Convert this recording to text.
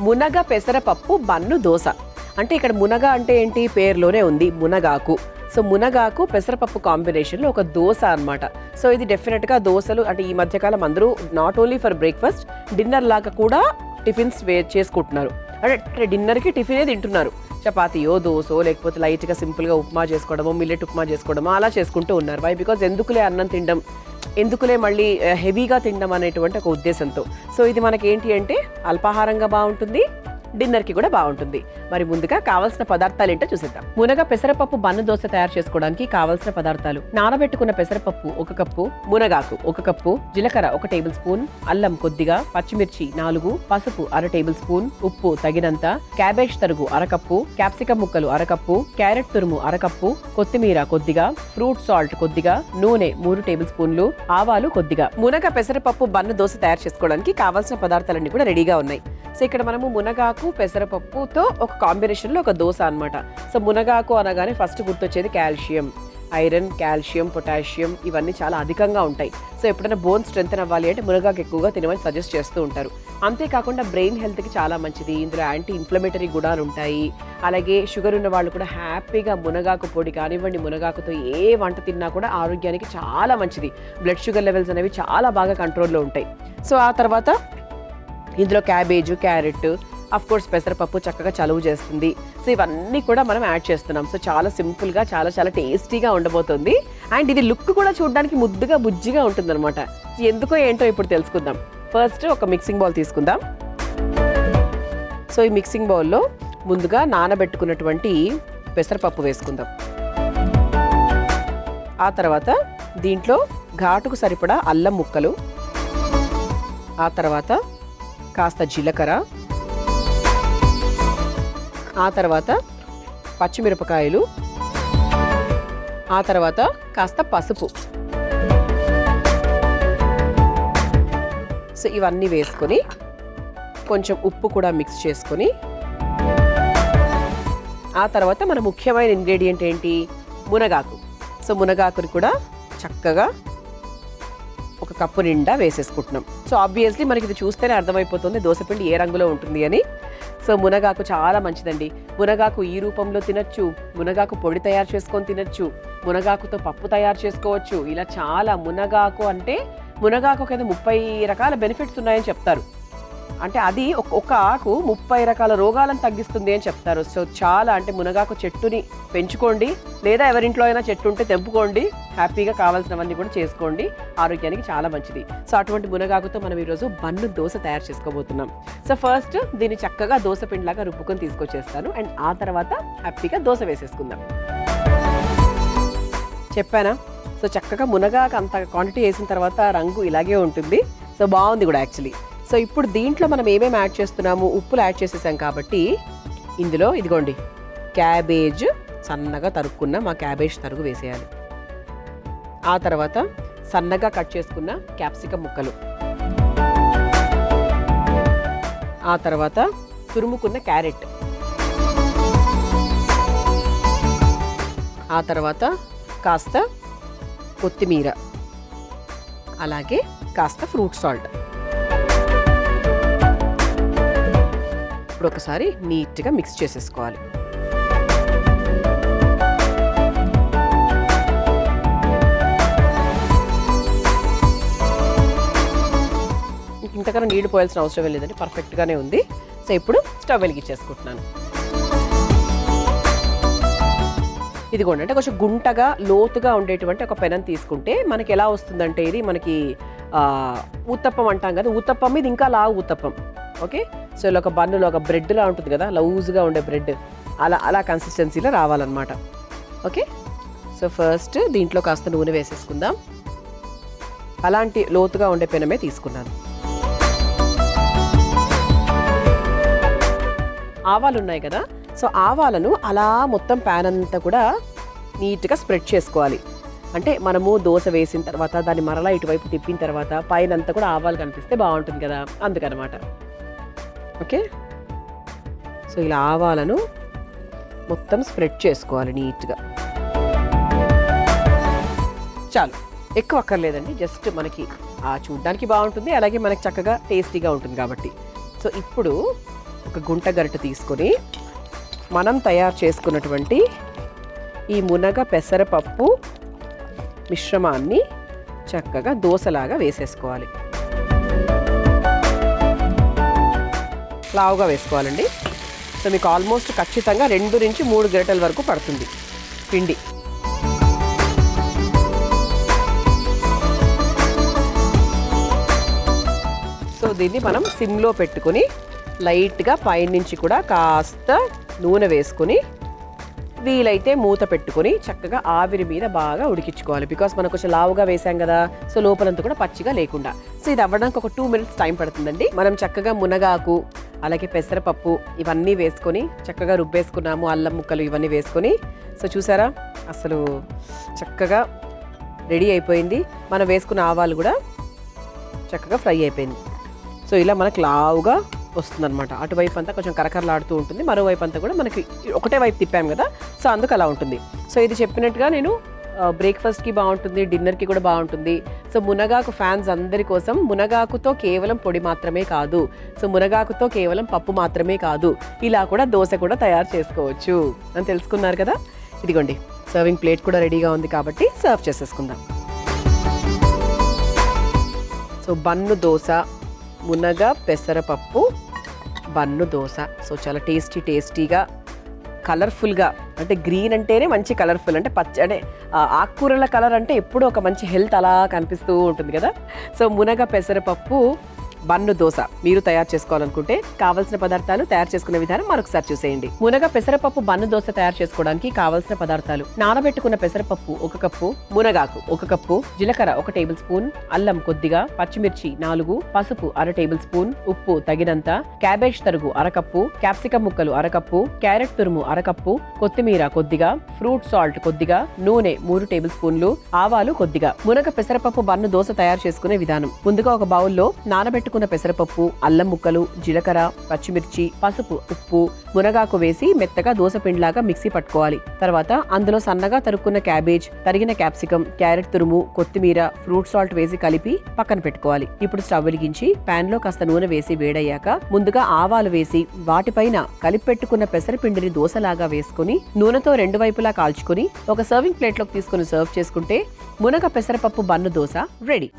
మునగ పెసరపప్పు బన్ను దోశ. అంటే ఇక్కడ మునగ అంటే ఏంటి, పేరులోనే ఉంది మునగాకు. సో మునగాకు పెసరపప్పు కాంబినేషన్లో ఒక దోశ అనమాట. సో ఇది డెఫినెట్గా దోశలు అంటే ఈ మధ్యకాలం అందరూ not only for breakfast, dinner లాగా కూడా టిఫిన్స్ చేసుకుంటున్నారు. అంటే డిన్నర్కి టిఫినే తింటున్నారు. చపాతీయో దోశో లేకపోతే లైట్గా సింపుల్గా ఉప్మా చేసుకోవడమో, మిల్లెట్ ఉప్మా చేసుకోవడమో అలా చేసుకుంటూ ఉన్నారు. వై బికాజ్ ఎందుకులే అన్నం తినడం, ఎందుకులే మళ్ళీ హెవీగా తినడం అనేటువంటి ఒక ఉద్దేశంతో. సో ఇది మనకి ఏంటి అంటే అల్పాహారంగా బాగుంటుంది, డిన్నర్కి కూడా బాగుంటుంది. మరి ముందుగా కావాల్సిన పదార్థాలు ఏంటో చూసేద్దాం. మునగ పెసరపప్పు బన్ను దోశ తయారు చేసుకోవడానికి కావాల్సిన పదార్థాలు: నానబెట్టుకున్న పెసరపప్పు 1 కప్పు, మునగాకు 1 కప్పు, జీలకర్ర 1 టేబుల్ స్పూన్, అల్లం కొద్దిగా, పచ్చిమిర్చి 4, పసుపు 1/2 టేబుల్ స్పూన్, ఉప్పు తగినంత, క్యాబేజ్ తరుగు 1/2 కప్పు, క్యాప్సికం ముక్కలు 1/2 కప్పు, క్యారెట్ తురుము 1/2 కప్పు, కొత్తిమీర కొద్దిగా, ఫ్రూట్ సాల్ట్ కొద్దిగా, నూనె 3 టేబుల్ స్పూన్లు, ఆవాలు కొద్దిగా. మునగ పెసరపప్పు బన్ను దోశ తయారు చేసుకోవడానికి కావాల్సిన పదార్థాలన్నీ కూడా రెడీగా ఉన్నాయి. సో ఇక్కడ మనము మునగాకు పెసరపప్పుతో ఒక కాంబినేషన్లో ఒక దోశ అనమాట. సో మునగాకు అనగానే ఫస్ట్ గుర్తొచ్చేది కాల్షియం, ఐరన్, కాల్షియం, పొటాషియం ఇవన్నీ చాలా అధికంగా ఉంటాయి. సో ఎప్పుడైనా బోన్ స్ట్రెంగ్త్ అవ్వాలి అంటే మునగాకు ఎక్కువగా తినమని సజెస్ట్ చేస్తూ ఉంటారు. అంతేకాకుండా బ్రెయిన్ హెల్త్కి చాలా మంచిది. ఇందులో యాంటీ ఇన్ఫ్లమేటరీ గుణాలు ఉంటాయి. అలాగే షుగర్ ఉన్న వాళ్ళు కూడా హ్యాపీగా మునగాకు పొడి కానివ్వండి, మునగాకుతో ఏ వంట తిన్నా కూడా ఆరోగ్యానికి చాలా మంచిది. బ్లడ్ షుగర్ లెవెల్స్ అనేవి చాలా బాగా కంట్రోల్లో ఉంటాయి. సో ఆ తర్వాత ఇందులో క్యాబేజు, క్యారెట్, అఫ్ కోర్స్ పెసరపప్పు చక్కగా చలువ చేస్తుంది. సో ఇవన్నీ కూడా మనం యాడ్ చేస్తున్నాం. సో చాలా సింపుల్గా చాలా చాలా టేస్టీగా ఉండబోతుంది. అండ్ ఇది లుక్ కూడా చూడడానికి ముద్దుగా బుజ్జిగా ఉంటుందన్నమాట. ఎందుకో ఏంటో ఇప్పుడు తెలుసుకుందాం. ఫస్ట్ ఒక మిక్సింగ్ బౌల్ తీసుకుందాం. సో ఈ మిక్సింగ్ బౌల్లో ముందుగా నానబెట్టుకున్నటువంటి పెసరపప్పు వేసుకుందాం. ఆ తర్వాత దీంట్లో ఘాటుకు సరిపడా అల్లం ముక్కలు, ఆ తర్వాత కాస్త జీలకర్ర, ఆ తర్వాత పచ్చిమిరపకాయలు, ఆ తర్వాత కాస్త పసుపు. సో ఇవన్నీ వేసుకొని కొంచెం ఉప్పు కూడా మిక్స్ చేసుకొని, ఆ తర్వాత మన ముఖ్యమైన ఇంగ్రీడియంట్ ఏంటి, మునగాకు. సో మునగాకుని కూడా చక్కగా 1 కప్పు నిండా వేసేసుకుంటున్నాం. సో ఆబ్వియస్లీ మనకి ఇది చూస్తేనే అర్థమైపోతుంది దోసపిండి ఏ రంగులో ఉంటుంది అని. సో మునగాకు చాలా మంచిదండి. మునగాకు ఈ రూపంలో తినచ్చు, మునగాకు పొడి తయారు చేసుకొని తినచ్చు, మునగాకుతో పప్పు తయారు చేసుకోవచ్చు. ఇలా చాలా మునగాకు అంటే మునగాకు కింద 30 రకాల బెనిఫిట్స్ ఉన్నాయని చెప్తారు. అంటే అది ఒక ఆకు 30 రకాల రోగాలను తగ్గిస్తుంది అని చెప్తారు. సో చాలా అంటే మునగాకు చెట్టుని పెంచుకోండి, లేదా ఎవరింట్లో అయినా చెట్టు ఉంటే తెంపుకోండి, హ్యాపీగా కావాల్సినవన్నీ కూడా చేసుకోండి. ఆరోగ్యానికి చాలా మంచిది. సో అటువంటి మునగాకుతో మనం ఈరోజు బన్ను దోశ తయారు చేసుకోబోతున్నాం. సో ఫస్ట్ దీన్ని చక్కగా దోశ పిండిలాగా రుబ్బుకొని తీసుకొచ్చేస్తాను. అండ్ ఆ తర్వాత హ్యాపీగా దోశ వేసేసుకుందాం. చెప్పానా? సో చక్కగా మునగాకు అంత క్వాంటిటీ వేసిన తర్వాత రంగు ఇలాగే ఉంటుంది. సో బాగుంది కూడా యాక్చువల్లీ. సో ఇప్పుడు దీంట్లో మనం ఏమేమి యాడ్ చేస్తున్నాము, ఉప్పులు యాడ్ చేసేసాం కాబట్టి ఇందులో ఇదిగోండి క్యాబేజ్ సన్నగా తరుక్కున్న మా క్యాబేజ్ తరుగు వేసేయాలి. ఆ తర్వాత సన్నగా కట్ చేసుకున్న క్యాప్సికం ముక్కలు, ఆ తర్వాత తురుముకున్న క్యారెట్, ఆ తర్వాత కాస్త కొత్తిమీర, అలాగే కాస్త ఫ్రూట్ సాల్ట్. ఇప్పుడు ఒకసారి నీట్గా మిక్స్ చేసేసుకోవాలి. ఇంతకన్నా నీళ్ళు పోయాల్సిన అవసరం లేదండి, పర్ఫెక్ట్గానే ఉంది. సో ఇప్పుడు స్టవ్ వెలిగించేసుకుంటున్నాను. ఇదిగోండి, అంటే కొంచెం గుంటగా లోతుగా ఉండేటువంటి ఒక పెనం తీసుకుంటే మనకి ఎలా వస్తుందంటే, ఇది మనకి ఊతప్పం అంటాం కదా, ఊతప్పం మీద ఇంకా లావు ఊతప్పం. ఓకే, సో ఇలా ఒక బన్నులో ఒక బ్రెడ్లా ఉంటుంది కదా, లూజ్గా ఉండే బ్రెడ్, అలా కన్సిస్టెన్సీలో రావాలన్నమాట. ఓకే, సో ఫస్ట్ దీంట్లో కాస్త నూనె వేసేసుకుందాం. అలాంటి లోతుగా ఉండే పెనమే తీసుకున్నాను. ఆవాలు ఉన్నాయి కదా, సో ఆవాలను అలా మొత్తం ప్యాన్ అంతా కూడా నీట్గా స్ప్రెడ్ చేసుకోవాలి. అంటే మనము దోశ వేసిన తర్వాత దాన్ని మరలా ఇటువైపు తిప్పిన తర్వాత పైన అంతా కూడా ఆవాలు కనిపిస్తే బాగుంటుంది కదా, అందుకనమాట. ఓకే, సో ఇలా ఆవాలను మొత్తం స్ప్రెడ్ చేసుకోవాలి నీట్గా. చాలు, ఎక్కువ అక్కర్లేదండి, జస్ట్ మనకి చూడడానికి బాగుంటుంది, అలాగే మనకి చక్కగా టేస్టీగా ఉంటుంది కాబట్టి. సో ఇప్పుడు ఒక గుంట గరిటె తీసుకొని మనం తయారు చేసుకున్నటువంటి ఈ మునగ పెసరపప్పు మిశ్రమాన్ని చక్కగా దోసలాగా వేసేసుకోవాలి. లావుగా వేసుకోవాలండి. సో మీకు ఆల్మోస్ట్ ఖచ్చితంగా 2 నుంచి 3 గరిటెల వరకు పడుతుంది పిండి. సో దీన్ని మనం సిమ్లో పెట్టుకొని లైట్గా పైనుంచి కూడా కాస్త నూనె వేసుకొని వీలైతే మూత పెట్టుకొని చక్కగా ఆవిరి మీద బాగా ఉడికించుకోవాలి. బికాస్ మనం కొంచెం లావుగా వేసాం కదా, సో లోపలంతా కూడా పచ్చిగా లేకుండా. సో ఇది అవ్వడానికి ఒక 2 మినిట్స్ టైం పడుతుందండి. మనం చక్కగా మునగాకు అలాగే పెసరపప్పు ఇవన్నీ వేసుకొని చక్కగా రుబ్బేసుకున్నాము. అల్లం ముక్కలు ఇవన్నీ వేసుకొని సో చూసారా అసలు చక్కగా రెడీ అయిపోయింది. మనం వేసుకున్న ఆవాలు కూడా చక్కగా ఫ్రై అయిపోయింది. సో ఇలా మనకు లావుగా వస్తుందన్నమాట. అటువైపు అంతా కొంచెం కరకరలాడుతూ ఉంటుంది, మరోవైపు అంతా కూడా మనకి ఒకటే వైపు తిప్పాం కదా, సో అందుకు అలా ఉంటుంది. సో ఇది చెప్పినట్టుగా నేను బ్రేక్ఫాస్ట్కి బాగుంటుంది, డిన్నర్కి కూడా బాగుంటుంది. సో మునగాకు ఫ్యాన్స్ అందరి కోసం మునగాకుతో కేవలం పొడి మాత్రమే కాదు, సో మునగాకుతో కేవలం పప్పు మాత్రమే కాదు, ఇలా కూడా దోశ కూడా తయారు చేసుకోవచ్చు అని తెలుసుకున్నారు కదా. ఇదిగోండి సర్వింగ్ ప్లేట్ కూడా రెడీగా ఉంది కాబట్టి సర్వ్ చేసేసుకుందాం. సో బన్ను దోశ, మునగ పెసరపప్పు బన్ను దోశ. సో చాలా టేస్టీగా కలర్ఫుల్గా, అంటే గ్రీన్ అంటేనే మంచి కలర్ఫుల్, అంటే అంటే ఆకుకూరల కలర్ అంటే ఎప్పుడూ ఒక మంచి హెల్త్ అలా కనిపిస్తూ ఉంటుంది కదా. సో మునగ పెసరపప్పు బన్ను దోశ మీరు తయారు చేసుకోవాలనుకుంటే కావాల్సిన పదార్థాలు, తయారు చేసుకునే విధానం మరొకసారి చూసేయండి. మునగ పెసరపప్పు బన్ను దోశ తయారు చేసుకోవడానికి కావాల్సిన పదార్థాలు: నానబెట్టుకున్న పెసరపప్పు 1 కప్పు, మునగాకు 1 కప్పు, జీలకర్ర 1 టేబుల్ స్పూన్, అల్లం కొద్దిగా, పచ్చిమిర్చి 4, పసుపు 1/2 టేబుల్ స్పూన్, ఉప్పు తగినంత, క్యాబేజ్ తరుగు 1/2 కప్పు, క్యాప్సికమ్ ముక్కలు 1/2 కప్పు, క్యారెట్ తురుము 1/2 కప్పు, కొత్తిమీర కొద్దిగా, ఫ్రూట్ సాల్ట్ కొద్దిగా, నూనె 3 టేబుల్ స్పూన్లు, ఆవాలు కొద్దిగా. మునగ పెసరపప్పు బన్ను దోశ తయారు చేసుకునే విధానం: ముందుగా ఒక బౌల్లో నానబెట్టుకున్న పెసరపప్పు, అల్లం ముక్కలు, జీలకర్ర, పచ్చిమిర్చి, పసుపు, ఉప్పు, మునగాకు వేసి మెత్తగా దోశ పిండిలాగా మిక్సీ పట్టుకోవాలి. తర్వాత అందులో సన్నగా తరుక్కున్న క్యాబేజ్, తరిగిన క్యాప్సికం, క్యారెట్ తురుము, కొత్తిమీర, ఫ్రూట్ సాల్ట్ వేసి కలిపి పక్కన పెట్టుకోవాలి. ఇప్పుడు స్టవ్ వెలిగించి పాన్ లో కాస్త నూనె వేసి వేడయ్యాక ముందుగా ఆవాలు వేసి వాటిపైన కలిపి పెట్టుకున్న పెసరపిండిని దోశలాగా వేసుకుని నూనెతో 2 వైపులా కాల్చుకుని ఒక సర్వింగ్ ప్లేట్ లోకి తీసుకుని సర్వ్ చేసుకుంటే మునగ పెసరపప్పు బన్ను దోశ రెడీ.